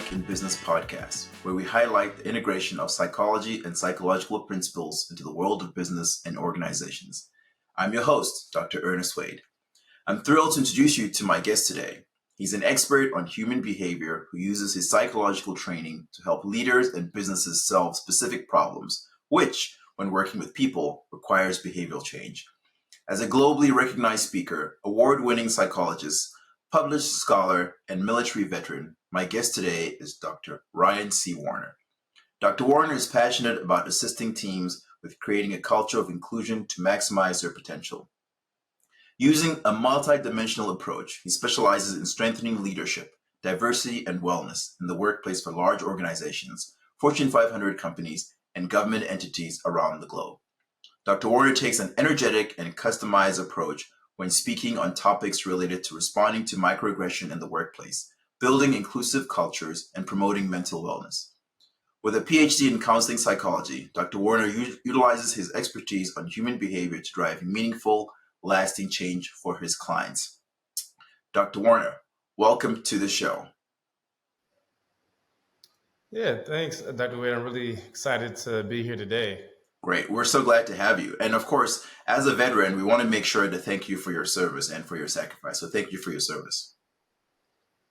Psych in Business podcast, where we highlight the integration of psychology and psychological principles into the world of business and organizations. I'm your host, Dr. Ernest Wayde. I'm thrilled to introduce you to my guest today. He's an expert on human behavior who uses his psychological training to help leaders and businesses solve specific problems, which, when working with people, requires behavioral change. As a globally recognized speaker, award-winning psychologist, published scholar, and military veteran, my guest today is Dr. Ryan C. Warner. Dr. Warner is passionate about assisting teams with creating a culture of inclusion to maximize their potential. Using a multidimensional approach, he specializes in strengthening leadership, diversity, and wellness in the workplace for large organizations, Fortune 500 companies, and government entities around the globe. Dr. Warner takes an energetic and customized approach when speaking on topics related to responding to microaggression in the workplace, building inclusive cultures, and promoting mental wellness. With a PhD in counseling psychology, Dr. Warner utilizes his expertise on human behavior to drive meaningful, lasting change for his clients. Dr. Warner, welcome to the show. Yeah, thanks, Dr. Wade. I'm really excited to be here today. Great. We're so glad to have you. And of course, as a veteran, we want to make sure to thank you for your service and for your sacrifice. So thank you for your service.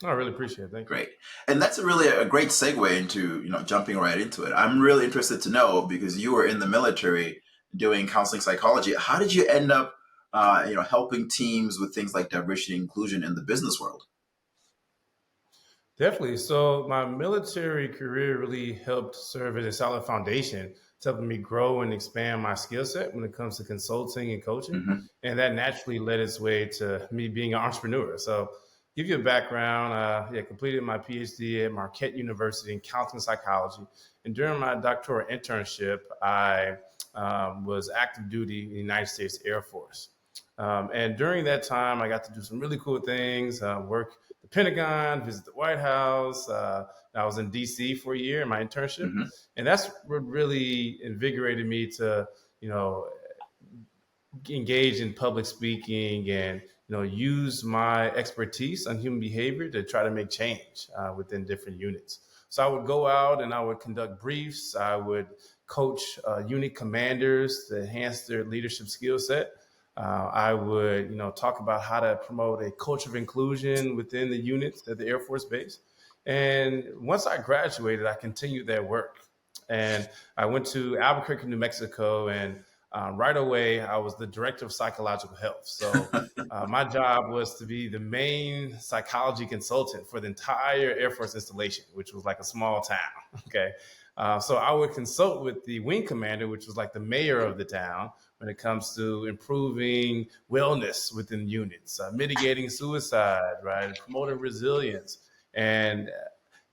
I really appreciate it. Thank you. Great. And that's really a great segue into, jumping right into it. I'm really interested to know, because you were in the military doing counseling psychology. How did you end up, helping teams with things like diversity and inclusion in the business world? Definitely. So my military career really helped serve as a solid foundation to helping me grow and expand my skill set when it comes to consulting and coaching. Mm-hmm. And that naturally led its way to me being an entrepreneur. So give you a background, completed my PhD at Marquette University in counseling psychology. And during my doctoral internship, I was active duty in the United States Air Force. And during that time, I got to do some really cool things, work the Pentagon, visit the White House. I was in DC for a year in my internship. Mm-hmm. And that's what really invigorated me to, engage in public speaking and, use my expertise on human behavior to try to make change within different units. So I would go out and I would conduct briefs. I would coach unit commanders to enhance their leadership skill set. I would, talk about how to promote a culture of inclusion within the units at the Air Force Base. And once I graduated, I continued that work. And I went to Albuquerque, New Mexico, and right away, I was the director of psychological health. So my job was to be the main psychology consultant for the entire Air Force installation, which was like a small town. Okay. So I would consult with the wing commander, which was like the mayor of the town, when it comes to improving wellness within units, mitigating suicide, right, promoting resilience. And,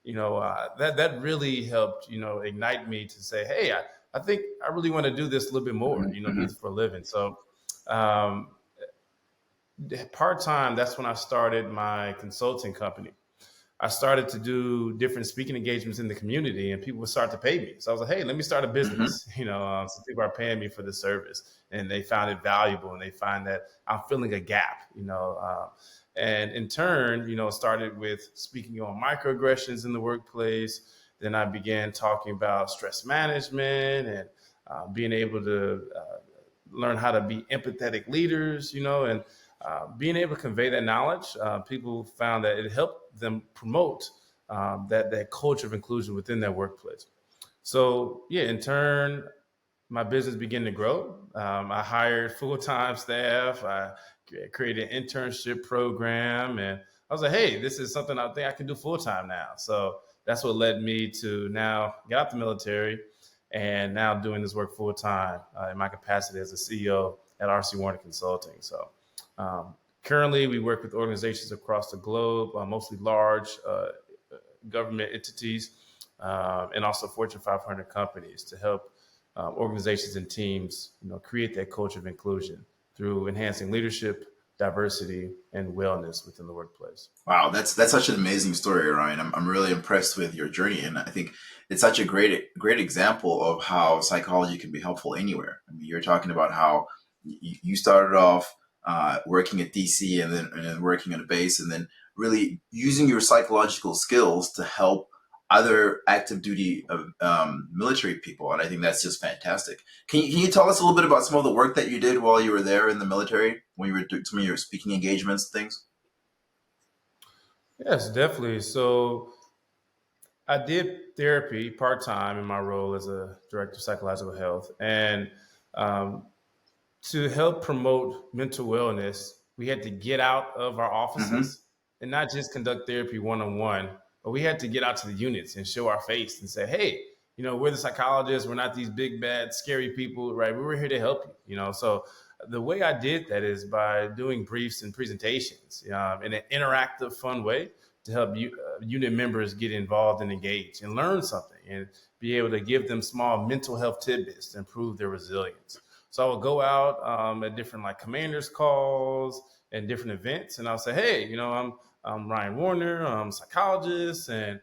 that really helped, ignite me to say, hey, I think I really want to do this a little bit more, do this for a living. So part-time, that's when I started my consulting company. I started to do different speaking engagements in the community, and people would start to pay me. So I was like, hey, let me start a business. So people are paying me for the service, and they found it valuable, and they find that I'm filling a gap, and in turn, started with speaking on microaggressions in the workplace. Then I began talking about stress management and being able to learn how to be empathetic leaders, and being able to convey that knowledge. People found that it helped them promote that culture of inclusion within their workplace. So in turn, my business began to grow. I hired full-time staff. I created an internship program, and I was like, hey, this is something I think I can do full-time now. So that's what led me to now get out the military and now doing this work full-time in my capacity as a CEO at RC Warner Consulting. So currently, we work with organizations across the globe, mostly large government entities, and also Fortune 500 companies to help organizations and teams, create that culture of inclusion through enhancing leadership, diversity, and wellness within the workplace. Wow, that's such an amazing story, Ryan. I'm really impressed with your journey, and I think it's such a great example of how psychology can be helpful anywhere. I mean, you're talking about how you started off working at DC and then working on a base, and then really using your psychological skills to help other active duty military people, and I think that's just fantastic. Can you tell us a little bit about some of the work that you did while you were there in the military, when you were doing some of your speaking engagements and things? Yes, definitely. So I did therapy part time in my role as a director of psychological health, and um, to help promote mental wellness, we had to get out of our Mm-hmm. offices and not just conduct therapy one on one, but we had to get out to the units and show our face and say, hey, we're the psychologists. We're not these big, bad, scary people, right? We were here to help you. So the way I did that is by doing briefs and presentations in an interactive, fun way to help unit members get involved and engaged and learn something and be able to give them small mental health tidbits to improve their resilience. So I would go out at different like commanders calls and different events, and I'll say, "Hey, I'm Ryan Warner, I'm a psychologist, and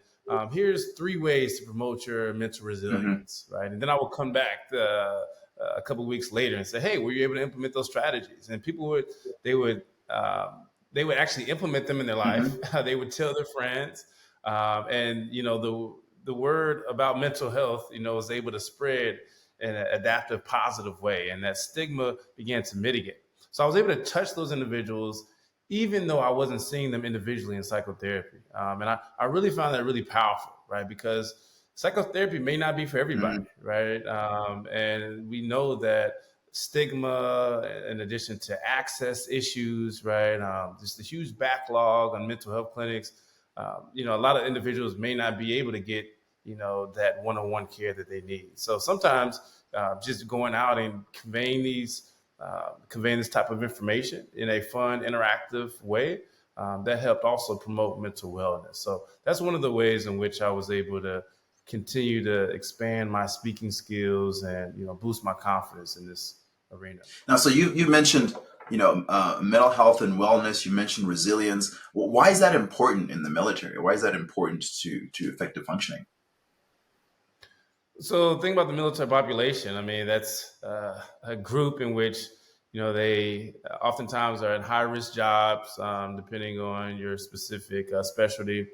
here's 3 ways to promote your mental Mm-hmm. resilience." Right, and then I will come back a couple of weeks later and say, "Hey, were you able to implement those strategies?" And they would they would actually implement them in their life. Mm-hmm. They would tell their friends, and the word about mental health, was able to spread in an adaptive, positive way, and that stigma began to mitigate. So I was able to touch those individuals, even though I wasn't seeing them individually in psychotherapy, and I really found that really powerful, right? Because psychotherapy may not be for everybody, Mm-hmm. right? And we know that stigma, in addition to access issues, right? Just a huge backlog on mental health clinics. A lot of individuals may not be able to get that one-on-one care that they need. So sometimes just going out and conveying this type of information in a fun, interactive way, that helped also promote mental wellness. So that's one of the ways in which I was able to continue to expand my speaking skills and boost my confidence in this arena. Now, so you mentioned mental health and wellness. You mentioned resilience. Why is that important in the military? Why is that important to effective functioning? So the thing about the military population, I mean, that's a group in which they oftentimes are in high risk jobs, depending on your specific specialty.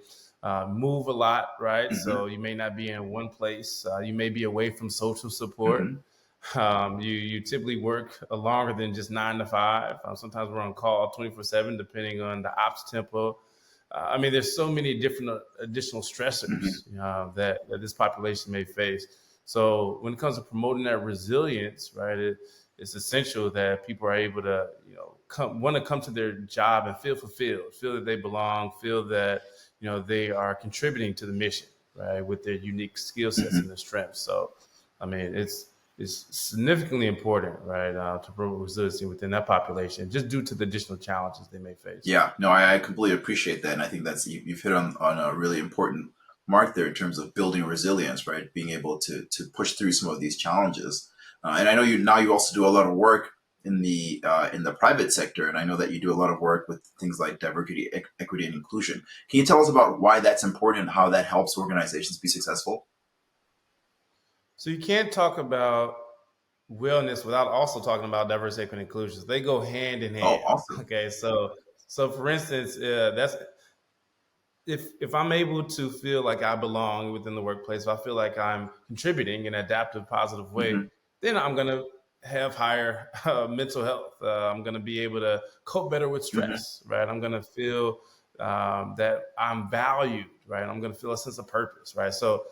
Move a lot, right? Mm-hmm. So you may not be in one place. You may be away from social support. Mm-hmm. You typically work longer than just 9 to 5. Sometimes we're on call 24/7, depending on the ops tempo. I mean, there's so many different additional Mm-hmm. stressors that this population may face. So when it comes to promoting that resilience, right, it's essential that people are able to, want to come to their job and feel fulfilled, feel that they belong, feel that they are contributing to the mission, right, with their unique skill sets and Mm-hmm. their strengths. So, I mean, it's significantly important, right, to promote resiliency within that population, just due to the additional challenges they may face. Yeah, no, I completely appreciate that, and I think you've hit on a really important mark there in terms of building resilience, right? Being able to push through some of these challenges, and I know you also do a lot of work in the private sector, and I know that you do a lot of work with things like diversity, equity, and inclusion. Can you tell us about why that's important and how that helps organizations be successful? So you can't talk about wellness without also talking about diversity, equity, and inclusion. They go hand in Oh, hand. awesome. Okay, so for instance, that's if I'm able to feel like I belong within the workplace, if I feel like I'm contributing in an adaptive, positive way, Mm-hmm. then I'm gonna have higher mental health. I'm gonna be able to cope better with Mm-hmm. stress, right? I'm gonna feel that I'm valued, right? I'm gonna feel a sense of purpose, right? So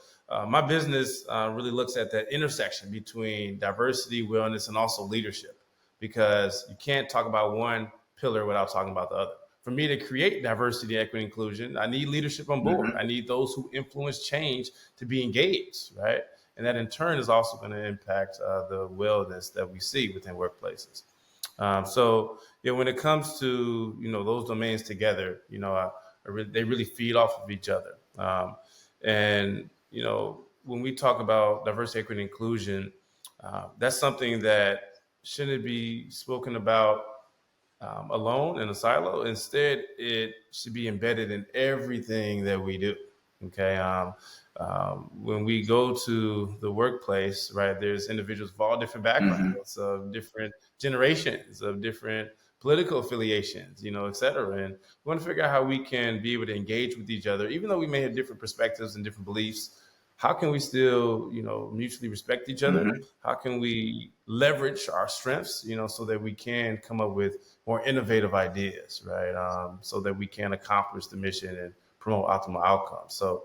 my business really looks at that intersection between diversity, wellness, and also leadership, because you can't talk about one pillar without talking about the other. For me to create diversity, equity, inclusion, I need leadership on board. Mm-hmm. I need those who influence change to be engaged, right? And that in turn is also going to impact the wellness that we see within workplaces. So, when it comes to those domains together, they really feed off of each other. And when we talk about diversity, equity, and inclusion, that's something that shouldn't be spoken about alone in a silo. Instead, it should be embedded in everything that we do. Okay. When we go to the workplace, right, there's individuals of all different Mm-hmm. backgrounds, of different generations, of different political affiliations, et cetera. And we want to figure out how we can be able to engage with each other, even though we may have different perspectives and different beliefs. How can we still, mutually respect each other? Mm-hmm. How can we leverage our strengths, so that we can come up with more innovative ideas, right? So that we can accomplish the mission and promote optimal outcomes. So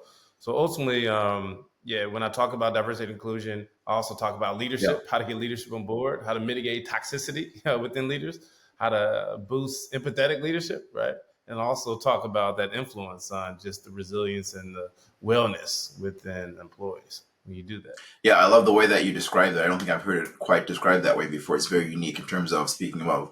ultimately, when I talk about diversity and inclusion, I also talk about leadership, how to get leadership on board, how to mitigate toxicity within leaders, how to boost empathetic leadership, right? And also talk about that influence on just the resilience and the wellness within employees when you do that. Yeah, I love the way that you described that. I don't think I've heard it quite described that way before. It's very unique in terms of speaking of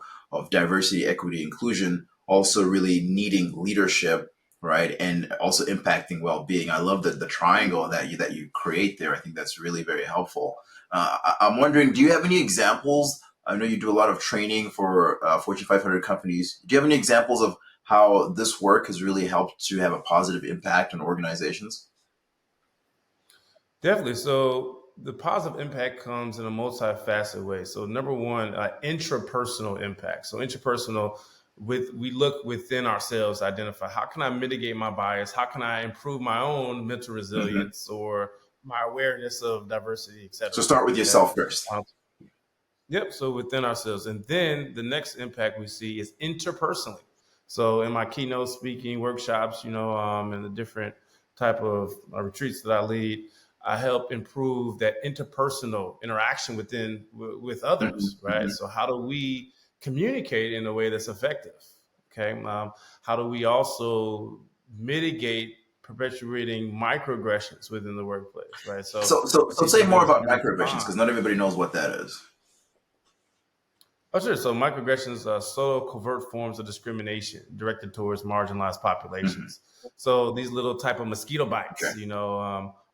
diversity, equity, inclusion, also really needing leadership, right? And also impacting well-being. I love the triangle that you create there. I think that's really very helpful. I'm wondering, do you have any examples? I know you do a lot of training for Fortune 500 companies. Do you have any examples of how this work has really helped to have a positive impact on organizations? Definitely. So the positive impact comes in a multifaceted way. So number one, intrapersonal impact. So intrapersonal, we look within ourselves to identify how can I mitigate my bias? How can I improve my own mental Mm-hmm. resilience or my awareness of diversity, et So cetera. start with Okay. yourself first. Yep. So within ourselves. And then the next impact we see is interpersonally. So in my keynote speaking workshops, and the different type of retreats that I lead, I help improve that interpersonal interaction with others, right? Mm-hmm. So how do we communicate in a way that's effective? Okay. How do we also mitigate perpetuating microaggressions within the workplace, right? So I So teach say more individuals about how to microaggressions respond. because not everybody knows what that is. Oh, sure. So microaggressions are subtle, covert forms of discrimination directed towards marginalized Mm-hmm. populations. So these little type of mosquito Okay. bites,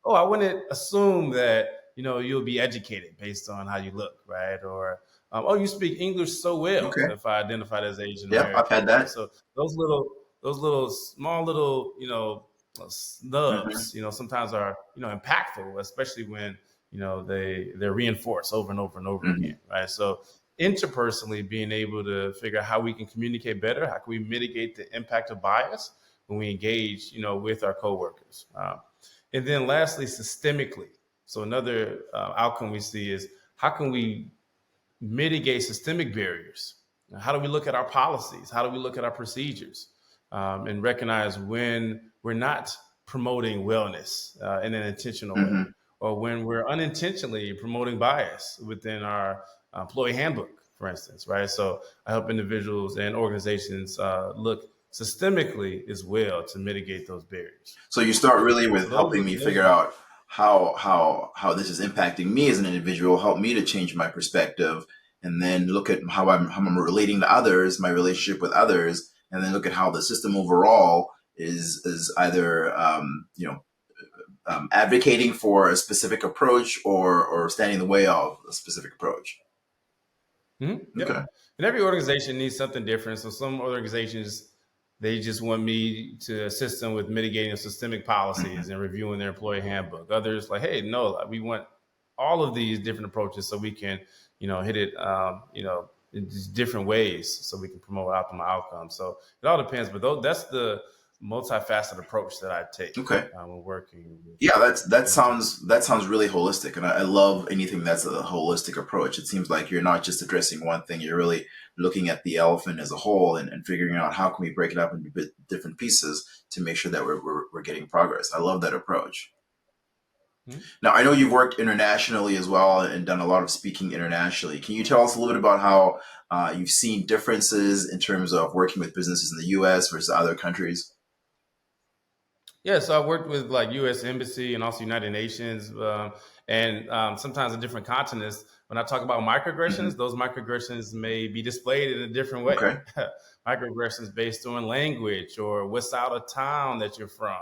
I wouldn't assume that, you'll be educated based on how you look, right? Or, oh, you speak English so well Okay. if I identified as Asian Yeah, I've American, had right? that. So those little small little, Mm-hmm. snubs, sometimes are, impactful, especially when, they're reinforced over and over and over Mm-hmm. again, right? So interpersonally being able to figure out how we can communicate better, how can we mitigate the impact of bias when we engage, with our coworkers. And then lastly, systemically. So another outcome we see is how can we mitigate systemic barriers? How do we look at our policies? How do we look at our procedures and recognize when we're not promoting wellness in an intentional way, Mm-hmm. or when we're unintentionally promoting bias within our employee handbook, for instance, right? So I help individuals and organizations look systemically as well to mitigate those barriers. So you start really So with those helping are me those figure out how this is impacting me as an individual, help me to change my perspective, and then look at how I'm relating to others, my relationship with others, and then look at how the system overall is either advocating for a specific approach or standing in the way of a specific approach. Okay. Yep. And every organization needs something different. So some organizations, they just want me to assist them with mitigating systemic Mm-hmm. policies and reviewing their employee handbook. Others like, hey, no, we want all of these different approaches so we can, hit it, in these different ways so we can promote optimal outcomes. So it all depends. But that's the multifaceted approach that I take Okay. when working with Yeah, that teams. sounds really holistic, and I love anything that's a holistic approach. It seems like you're not just addressing one thing; you're really looking at the elephant as a whole and figuring out how can we break it up into different pieces to make sure that we're getting progress. I love that approach. Mhm. Now, I know you've worked internationally as well and done a lot of speaking internationally. Can you tell us a little bit about how you've seen differences in terms of working with businesses in the U.S. versus other countries? Yeah, so I worked with like U.S. Embassy and also United Nations, and sometimes in different continents. When I talk about Hmm. microaggressions, those microaggressions may be displayed in a different way. Okay. Microaggressions based on language or what side of town that you're from,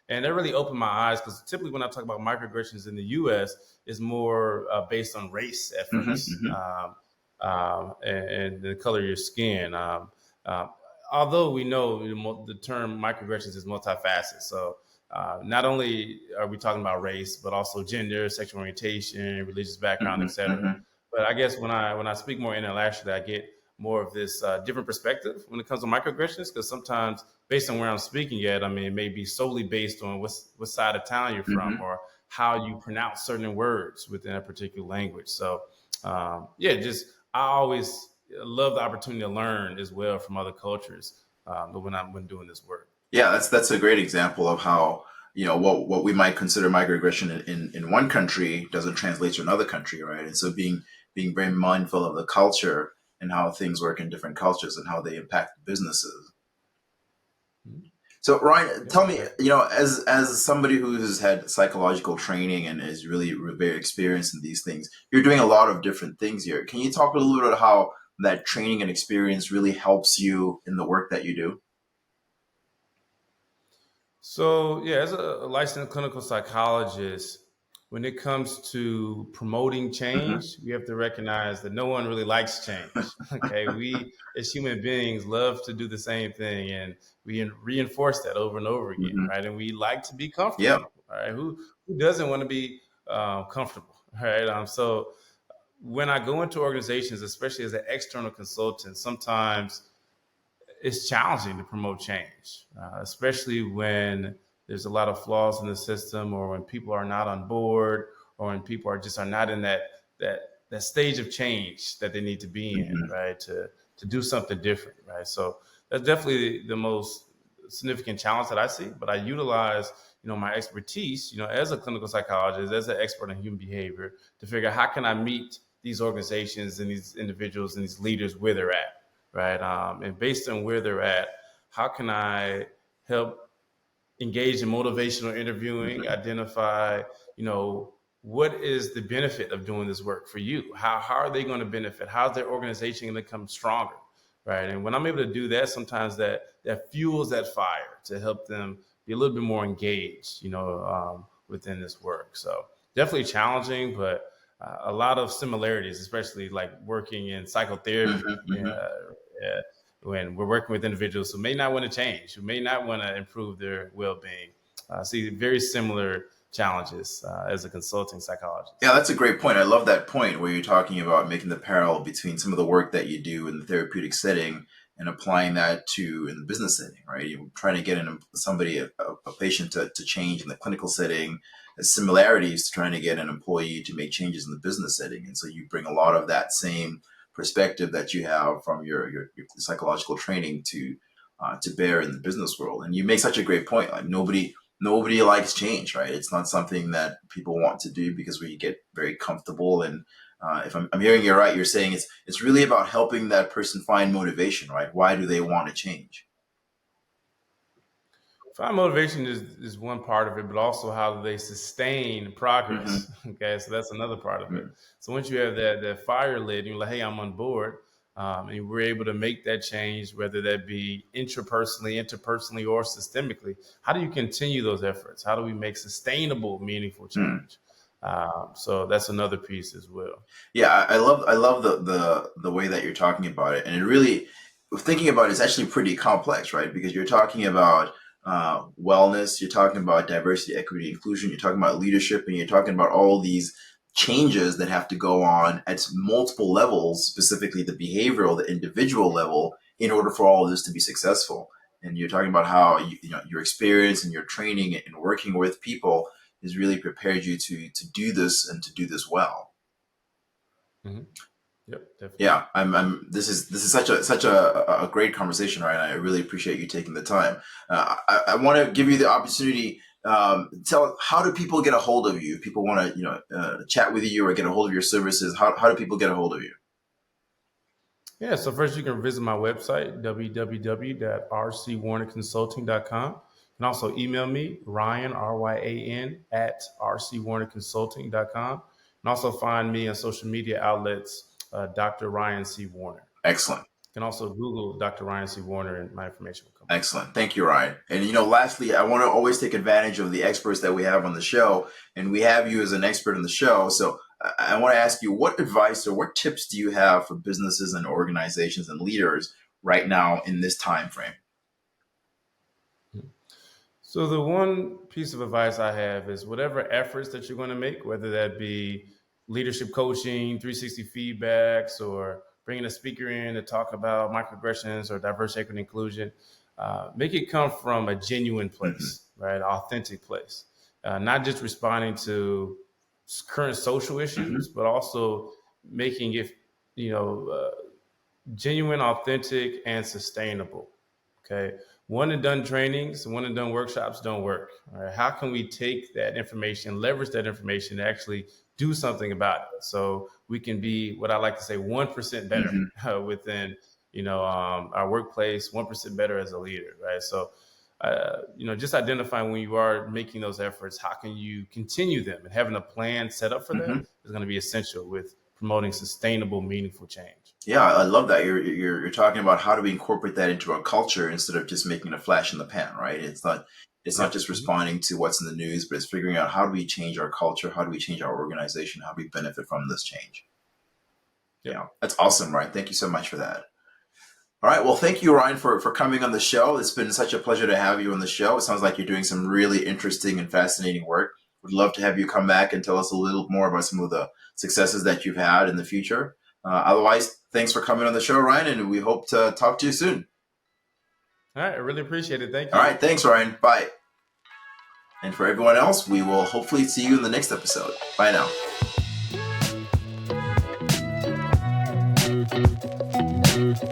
and that really opened my eyes because typically when I talk about microaggressions in the U.S., it's more based on race at Hmm. first, Hmm. and the color of your skin. Um, Although we know the term microaggressions is multifaceted. So not only are we talking about race, but also gender, sexual orientation, religious background, Hmm. et cetera. Hmm. But I guess when I speak more internationally, I get more of this different perspective when it comes to microaggressions, because sometimes based on where I'm speaking at, I mean, it may be solely based on what side of town you're from or how you pronounce certain words within a particular language. So just I always love the opportunity to learn as well from other cultures when doing this work. Yeah, that's a great example of how, what we might consider microaggression in one country doesn't translate to another country, right? And so being very mindful of the culture and how things work in different cultures and how they impact businesses. So Ryan, tell me, as somebody who has had psychological training and is really very experienced in these things, you're doing a lot of different things here. Can you talk a little bit about how that training and experience really helps you in the work that you do? So, yeah, as a licensed clinical psychologist, when it comes to promoting change, we have to recognize that no one really likes change. Okay, we as human beings love to do the same thing, and we reinforce that over and over again, right? And we like to be Yeah. comfortable. All right, who doesn't want to be comfortable, right? So when I go into organizations, especially as an external consultant, sometimes it's challenging to promote change, especially when there's a lot of flaws in the system, or when people are not on board, or when people are not in that stage of change that they need to be in, right? To do something different, right? So that's definitely the most significant challenge that I see. But I utilize, my expertise, as a clinical psychologist, as an expert in human behavior, to figure out how can I meet these organizations and these individuals and these leaders where they're at, right? And based on where they're at, how can I help engage in motivational interviewing, identify, what is the benefit of doing this work for you? How are they going to benefit? How's their organization going to become stronger, right? And when I'm able to do that, sometimes that fuels that fire to help them be a little bit more engaged, within this work. So definitely challenging, but a lot of similarities, especially like working in psychotherapy. When we're working with individuals who may not want to change, who may not want to improve their well-being, see very similar challenges as a consulting psychologist. Yeah, that's a great point. I love that point where you're talking about making the parallel between some of the work that you do in the therapeutic setting and applying that to in the business setting, right? You're trying to get a patient to change in the clinical setting, there's similarities to trying to get an employee to make changes in the business setting. And so you bring a lot of that same perspective that you have from your psychological training to bear in the business world. And you make such a great point. Like nobody likes change, right? It's not something that people want to do because we get very comfortable. And if I'm hearing you right, you're saying it's really about helping that person find motivation, right? Why do they want to change? Find motivation is one part of it, but also how do they sustain progress? Okay, so that's another part of it. So once you have that fire lit, and you're like, hey, I'm on board, and we're able to make that change, whether that be interpersonally, or systemically. How do you continue those efforts? How do we make sustainable, meaningful change? So that's another piece as well. Yeah, I love the way that you're talking about it, and it really thinking about it's actually pretty complex, right? Because you're talking about wellness, you're talking about diversity, equity, inclusion, you're talking about leadership, and you're talking about all these changes that have to go on at multiple levels, specifically the behavioral, the individual level, in order for all of this to be successful. And you're talking about how your experience and your training and working with people has really prepared you to do this and to do this well. Mm-hmm. Yep, definitely. Yeah, this is such a great conversation, right? I really appreciate you taking the time. I want to give you the opportunity. Tell how do people get a hold of you? If people want to chat with you or get a hold of your services, how do people get a hold of you? Yeah, so first you can visit my website, www.rcwarnerconsulting.com. You can also email me, Ryan, RYAN, at rcwarnerconsulting.com. And also find me on social media outlets, Dr. Ryan C. Warner. Excellent. You can also Google Dr. Ryan C. Warner and my information will come up. Excellent. Thank you, Ryan. And lastly, I want to always take advantage of the experts that we have on the show, and we have you as an expert on the show. So I want to ask you, what advice or what tips do you have for businesses and organizations and leaders right now in this time frame? So the one piece of advice I have is whatever efforts that you're going to make, whether that be leadership coaching, 360 feedbacks, or bringing a speaker in to talk about microaggressions or diversity, equity, and inclusion, make it come from a genuine place, right? Authentic place, not just responding to current social issues, but also making it, genuine, authentic, and sustainable. Okay. One and done trainings, one and done workshops don't work. All right. How can we take that information, leverage that information to actually do something about it? So we can be what I like to say 1% better within, our workplace, 1% better as a leader. Right. So, just identifying when you are making those efforts, how can you continue them, and having a plan set up for that is going to be essential with promoting sustainable, meaningful change. Yeah, I love that. You're talking about how do we incorporate that into our culture instead of just making a flash in the pan, right? It's not just responding to what's in the news, but it's figuring out how do we change our culture, how do we change our organization, how do we benefit from this change. Yeah, that's awesome, Ryan. Thank you so much for that. All right, well, thank you, Ryan, for coming on the show. It's been such a pleasure to have you on the show. It sounds like you're doing some really interesting and fascinating work. Would love to have you come back and tell us a little more about some of the successes that you've had in the future. Otherwise, thanks for coming on the show, Ryan, and we hope to talk to you soon. All right, I really appreciate it. Thank you. All right, thanks, Ryan. Bye. And for everyone else, we will hopefully see you in the next episode. Bye now.